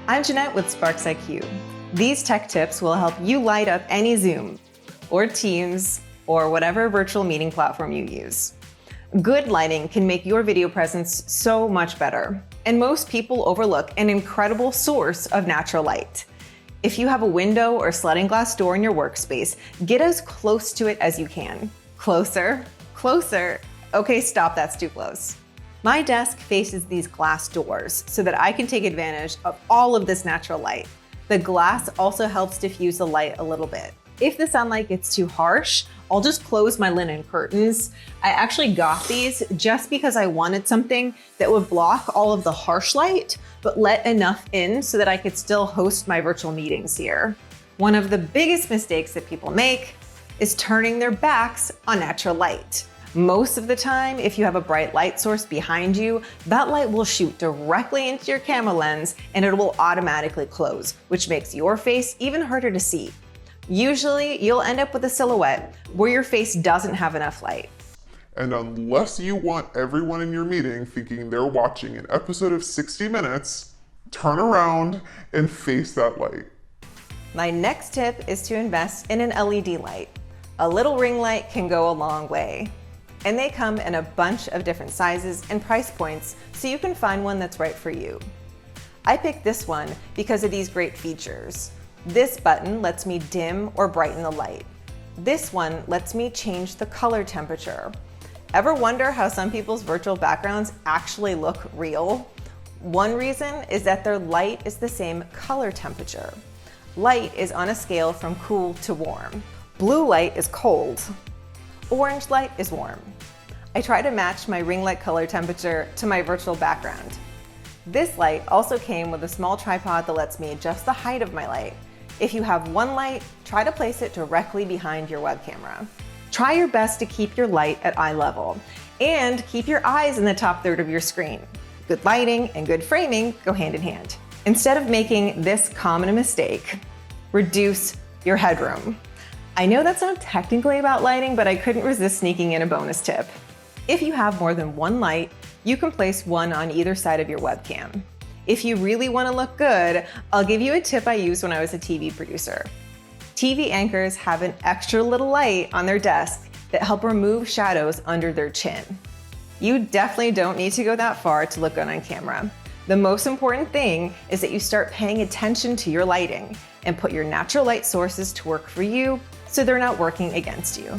I'm Jeanette with Sparks IQ. These tech tips will help you light up any Zoom or Teams or whatever virtual meeting platform you use. Good lighting can make your video presence so much better, and most people overlook an incredible source of natural light. If you have a window or sliding glass door in your workspace, get as close to it as you can. Closer, closer. Okay, stop, that's too close. My desk faces these glass doors so that I can take advantage of all of this natural light. The glass also helps diffuse the light a little bit. If the sunlight gets too harsh, I'll just close my linen curtains. I actually got these just because I wanted something that would block all of the harsh light, but let enough in so that I could still host my virtual meetings here. One of the biggest mistakes that people make is turning their backs on natural light. Most of the time, if you have a bright light source behind you, that light will shoot directly into your camera lens and it will automatically close, which makes your face even harder to see. Usually, you'll end up with a silhouette where your face doesn't have enough light. And unless you want everyone in your meeting thinking they're watching an episode of 60 Minutes, turn around and face that light. My next tip is to invest in an LED light. A little ring light can go a long way. And they come in a bunch of different sizes and price points, so you can find one that's right for you. I picked this one because of these great features. This button lets me dim or brighten the light. This one lets me change the color temperature. Ever wonder how some people's virtual backgrounds actually look real? One reason is that their light is the same color temperature. Light is on a scale from cool to warm. Blue light is cold. Orange light is warm. I try to match my ring light color temperature to my virtual background. This light also came with a small tripod that lets me adjust the height of my light. If you have one light, try to place it directly behind your web camera. Try your best to keep your light at eye level and keep your eyes in the top third of your screen. Good lighting and good framing go hand in hand. Instead of making this common a mistake, reduce your headroom. I know that's not technically about lighting, but I couldn't resist sneaking in a bonus tip. If you have more than one light, you can place one on either side of your webcam. If you really want to look good, I'll give you a tip I used when I was a TV producer. TV anchors have an extra little light on their desk that help remove shadows under their chin. You definitely don't need to go that far to look good on camera. The most important thing is that you start paying attention to your lighting and put your natural light sources to work for you so they're not working against you.